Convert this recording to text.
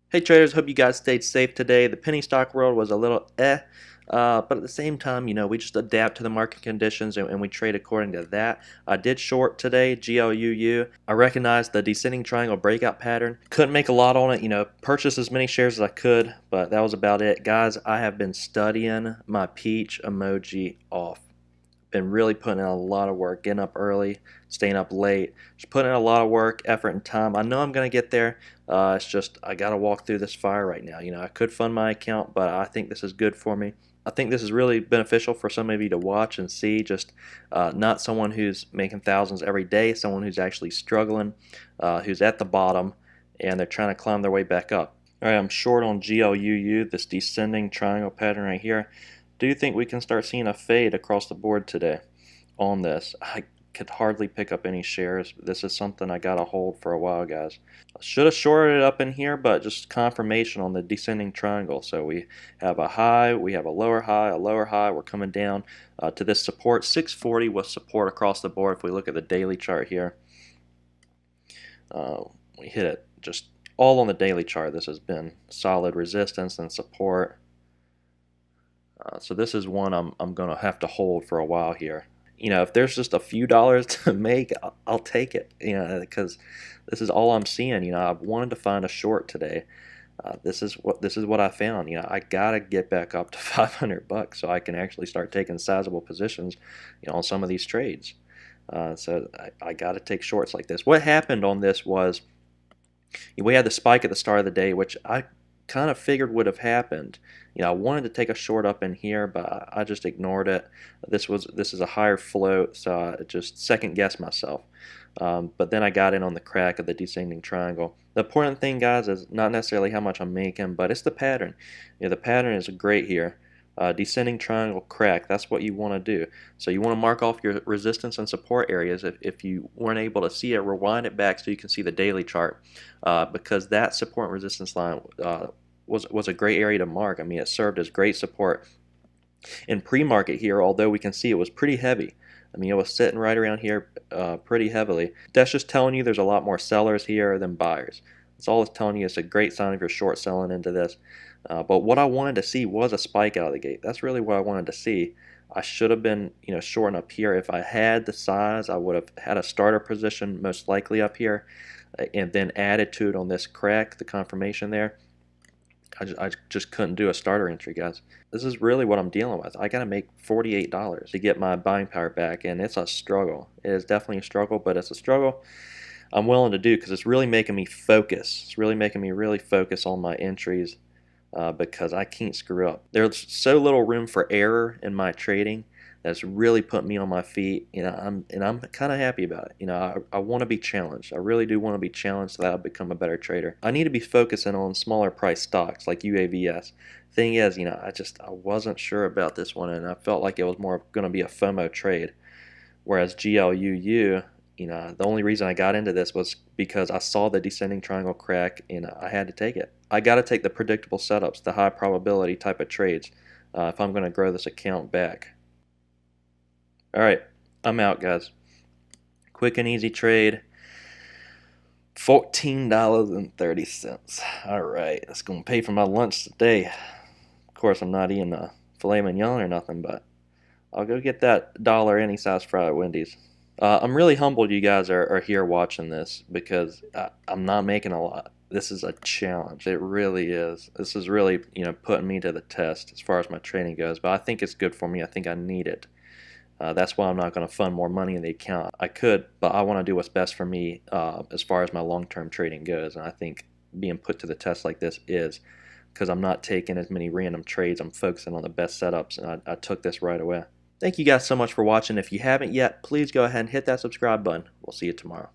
Hey traders, hope you guys stayed safe today. The penny stock world was a little but at the same time, we just adapt to the market conditions and we trade according to that. I did short today, GLUU. I recognized the descending triangle breakout pattern. Couldn't make a lot on it, purchased as many shares as I could, but that was about it. Guys, I have been studying my peach emoji off. Been really putting in a lot of work, getting up early, staying up late, just putting in a lot of work, effort, and time. I know I'm going to get there. It's just I got to walk through this fire right now. I could fund my account, but I think this is good for me. I think this is really beneficial for some of you to watch and see. Just not someone who's making thousands every day, someone who's actually struggling, who's at the bottom, and they're trying to climb their way back up. All right, I'm short on GLUU, this descending triangle pattern right here. Do you think we can start seeing a fade across the board today on this? I could hardly pick up any shares. This is something I got to hold for a while, guys. I should have shorted it up in here, but just confirmation on the descending triangle. So we have a high, we have a lower high, a lower high. We're coming down to this support. 640 was support across the board. If we look at the daily chart here, we hit it just all on the daily chart. This has been solid resistance and support. So this is one I'm going to have to hold for a while here. If there's just a few dollars to make, I'll take it, because this is all I'm seeing. I wanted to find a short today. This is what I found. I gotta get back up to 500 bucks so I can actually start taking sizable positions, on some of these trades. So I gotta take shorts like this. What happened on this was we had the spike at the start of the day, which I kind of figured would have happened. I wanted to take a short up in here, but I just ignored it. This is a higher float, so I just second guessed myself. But then I got in on the crack of the descending triangle. The important thing, guys, is not necessarily how much I'm making, but it's the pattern. The pattern is great here. Descending triangle crack, that's what you want to do. So you want to mark off your resistance and support areas. If you weren't able to see it, rewind it back so you can see the daily chart, because that support and resistance line was a great area to mark. I mean, it served as great support in pre-market here, although we can see it was pretty heavy. I mean, it was sitting right around here pretty heavily. That's just telling you there's a lot more sellers here than buyers. That's all it's telling you. It's a great sign if you're short selling into this. But what I wanted to see was a spike out of the gate. That's really what I wanted to see. I should have been, shorting up here. If I had the size, I would have had a starter position most likely up here, and then added to it on this crack, the confirmation there. I just couldn't do a starter entry, guys. This is really what I'm dealing with. I got to make $48 to get my buying power back, and it's a struggle. It is definitely a struggle, but it's a struggle I'm willing to do because it's really making me focus. It's really making me really focus on my entries. Because I can't screw up. There's so little room for error in my trading that's really put me on my feet. I'm kind of happy about it. I want to be challenged. I really do want to be challenged so that I become a better trader. I need to be focusing on smaller price stocks like UAVS. Thing is, I wasn't sure about this one, and I felt like it was more going to be a FOMO trade, whereas GLUU. The only reason I got into this was because I saw the descending triangle crack and I had to take it. I got to take the predictable setups, the high probability type of trades, if I'm going to grow this account back. All right, I'm out, guys. Quick and easy trade. $14.30. All right, that's going to pay for my lunch today. Of course, I'm not eating a filet mignon or nothing, but I'll go get that dollar any size fry at Wendy's. I'm really humbled you guys are here watching this because I'm not making a lot. This is a challenge. It really is. This is really, putting me to the test as far as my trading goes. But I think it's good for me. I think I need it. That's why I'm not going to fund more money in the account. I could, but I want to do what's best for me as far as my long-term trading goes. And I think being put to the test like this is because I'm not taking as many random trades. I'm focusing on the best setups, and I took this right away. Thank you guys so much for watching. If you haven't yet, please go ahead and hit that subscribe button. We'll see you tomorrow.